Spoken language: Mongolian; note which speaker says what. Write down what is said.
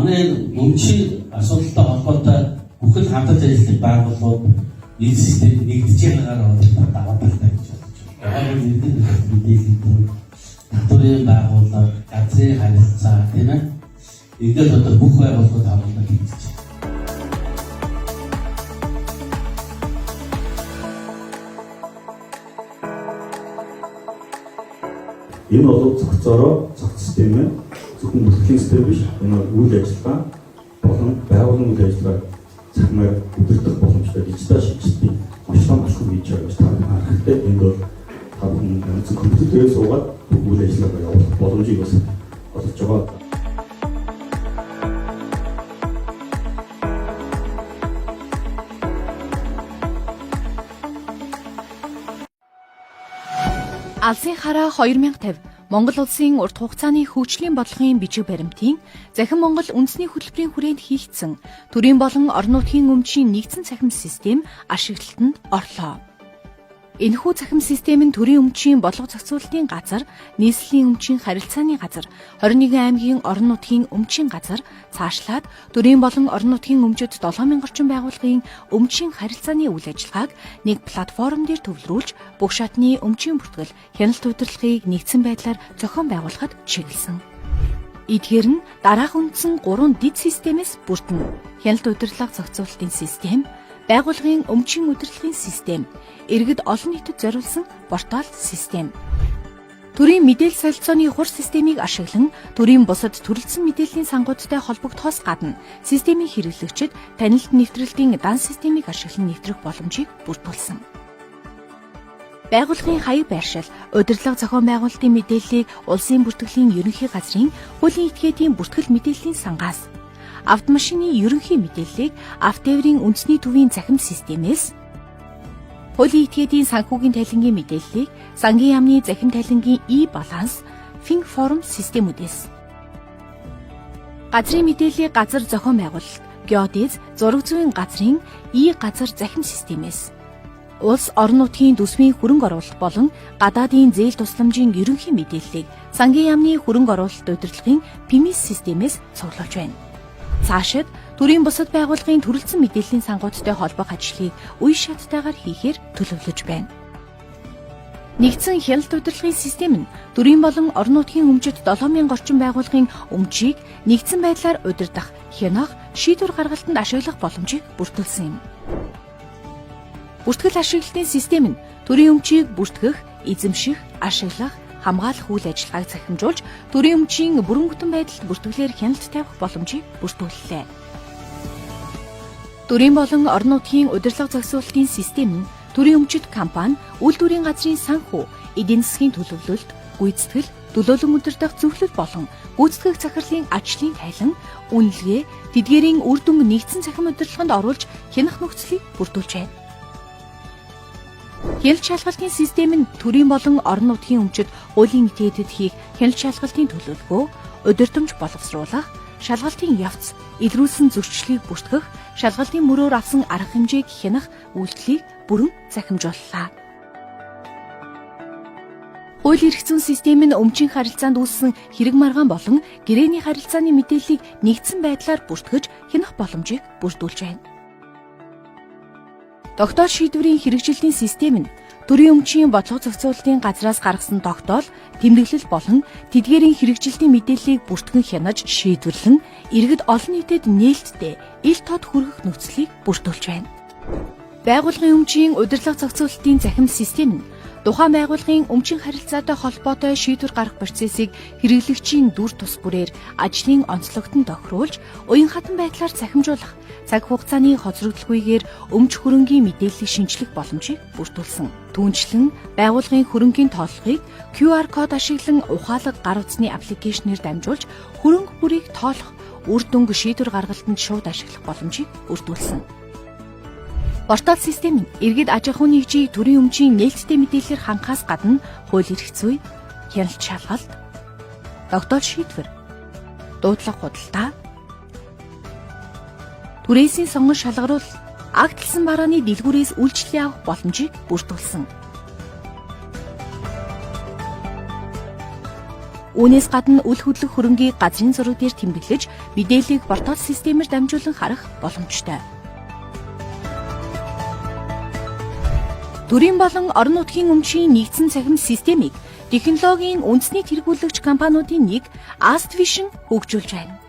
Speaker 1: Манай өмчийн асуудалтай холбоотой бүхэл хамтарч ажиллах байгууллагууд энэ систем нэгдэж байгаагаар даваа талтай гэж бодож байна. Яг нь мэдээлэл татварын байгууллага, газрын харилцаа тийм ээ. Ингээд одоо бүх байгууллагууд хамтдаа хийгдэж байна.
Speaker 2: Энэ бол зохицоороо зохицох систем нь зөвхөн бүртгэлийн систем биш. Энэ үйл ажиллагаа болон байгууллагын үйл ажиллагаа цахимаар өдөртөх боломжтой дижитал шилжилтийн маш том алхам хийж байгаа гэж та харах хэрэгтэй. Энд бол та бүхэн компьютерээр суугаад үйл ажиллагаа явуулах боломжийг бас олгож байгаа.
Speaker 3: Алсын хараа 2050 Монгол улсын урт хугацааны хөгжлийн бодлогын бичиг баримтын Захин Монгол үндэсний хөтөлбөрийн хүрээнд хийгдсэн төрийн болон орон нутгийн өмчийн нэгдсэн цахим систем ашиглалтанд орлоо. Энэхүү цахим систем нь төрийн өмчийн бодлого зохицуулалтын газар, нийслэлийн өмчийн харилцааны газар, 21 аймгийн орон нутгийн өмчийн газар цаашлаад төрийн болон орон нутгийн өмчөд 7000 орчим байгууллагын өмчийн харилцааны үйл ажиллагааг нэг платформ дээр төвлөрүүлж бүх шатны өмчийн бүртгэл, хяналт удирдлагыг нэгдсэн байдлаар зохион байгуулахад чиглэсэн. Эдгээр нь дараах үндсэн 3 дэд системээс бүрдэнэ. Хяналт удирдлага зохицуулалтын систем, байгууллагын өмчийн удирдлагын систем, иргэд олон нийтэд зориулсан портал систем. Төрийн мэдээлэл солилцооны хур системийг ашиглан төрийн бусад төрөлцсөн мэдээллийн сангуудтай холбогдохоос гадна системийн хэрэглэгчид танилт нэвтрэлтийн дан системийг ашиглан нэвтрэх боломжийг бүрдүүлсэн. Байгууллагын хаяг байршил, удирдлага зохион байгуулалтын мэдээллийг улсын бүртгэлийн ерөнхий газрын хуулийн этгээдийн бүртгэл мэдээллийн сангаас, автомашины ерөнхий мэдээллийг автоэврийн үндэсний төвийн цахим системээс, хуулийн этгээдийн санхүүгийн тайлангийн мэдээллийг сангийн яамны захим тайлангийн e-баланс, Finform системүүдээс, газрын мэдээллийг газар зохион байгуулалт, геодез, зураг зүйн газрын e-газар захим системээс, улс орон нутгийн төсвийн хөрөнгө оруулалт болон гадаадын зээл тусламжийн ерөнхий мэдээллийг сангийн яамны хөрөнгө оруулалт удирдлагын PIMS системээс цуглуулж байна. Цаашид төрийн бусад байгууллагын төрөлцсөн мэдээллийн сангуудтай холбох ажлыг үе шаттайгаар хийхээр төлөвлөж байна. Нэгдсэн хяналт удирдлагын систем нь төрийн болон орон нутгийн өмчөд 7000 орчим байгууллагын өмчийг нэгдсэн байдлаар удирдах, хянах, шийдвэр гаргалтанд ашиглах боломжийг бүртгүүлсэн юм. Бүртгэл ашиглалтын систем нь төрийн өмчийг бүртгэх, эзэмших, ашиглах, хамгаалах үйл ажиллагааг захимжуулж төрийн өмчийн бүрэн бүтэн байдалд бүртгэлээр хяналт тавих боломжийг бүрдүүллээ. Төрийн болон орон нутгийн удирдлага зохицуулалтын систем нь төрийн өмчит компани, үйлдвэрийн газрын санхүү, эдийн засгийн төлөвлөлт, гүйцэтгэл, төлөөлөн удирдах зөвлөл болон гүйцэтгэх захирлын ажлын тайлан, үнэлгээ, тэдгээрийн үр дүнг нэгдсэн цахим удирдлаганд оруулж хянах нөхцөлийг бүрдүүлж байна. Хяналт шалгалтын систем нь төрийн болон орон нутгийн өмчөд хуулийн этгээдэд хийх хяналт шалгалтын төлөвлөгөө, удирдамж боловсруулах, шалгалтын явц, илрүүлсэн зөрчлийг бүртгэх, шалгалтын мөрөөр авсан арга хэмжээг хянах үйлдэлийг бүрэн захимжууллаа. Хууль эрх зүйн систем нь өмчийн харилцаанд үүссэн хэрэг маргаан болон гэрээний харилцааны мэдээллийг нэгдсэн байдлаар бүртгэж хянах боломжийг бүрдүүлж байна. Тогтоол шийдвэрийн хэрэгжилтийн систем нь төрийн өмчийн бодлого зохицуулалтын газраас гаргасан тогтоол, тэмдэглэл болон тэдгээрийн хэрэгжилтийн мэдээллийг бүртгэн хянаж шийдвэрлэн иргэд олон нийтэд нээлттэй ил тод хүргэх нөхцөлийг бүрдүүлж байна. Байгууллагын өмчийн удирдлага зохицуулалтын захим систем нь тухайн байгууллагын өмчийн харилцаатай холбоотой шийдвэр гаргах процессыг хэрэглэгчийн дүр тус бүрээр ажлын онцлогтон тохируулж, уян хатан байдлаар захимжуулах, цаг хугацааны хоцрогдолгүйгээр өмч хөрөнгийн мэдээллийг шинжлэх боломжийг бүрдүүлсэн. Түүнчлэн байгууллагын хөрөнгийн тооллогыг QR код ашиглан ухаалаг гар утасны аппликейшнээр дамжуулж хөрөнгө бүрийг тоолох, үр дүнг шийдвэр гаргалтанд шууд ашиглах боломжийг бүрдүүлсэн. Портал систем нь иргэд аж ахуйн нэгжийг төрийн өмчийн нээлттэй мэдээллээр хангахаас гадна хууль эрх зүй, хяналт шалгалт, тогтоол шийдвэр, дуудлага худалдаа, түрээсийн сонгон шалгаруул, агтлсан барааны дэлгүүрээс үйлчлэл авах боломжийг бүрдүүлсэн. Үүнээс гадна үл хөдлөх хөрөнгийг газрын зураг дээр тэмдэглэж, мэдээллийг портал системээр дамжуулан харах боломжтой. Төрийн болон орон нутгийн өмчийн нэгдсэн цахим системийг технологийн үндэсний тэргүүлэгч компаниудын нэг Astvision хөгжүүлж байна.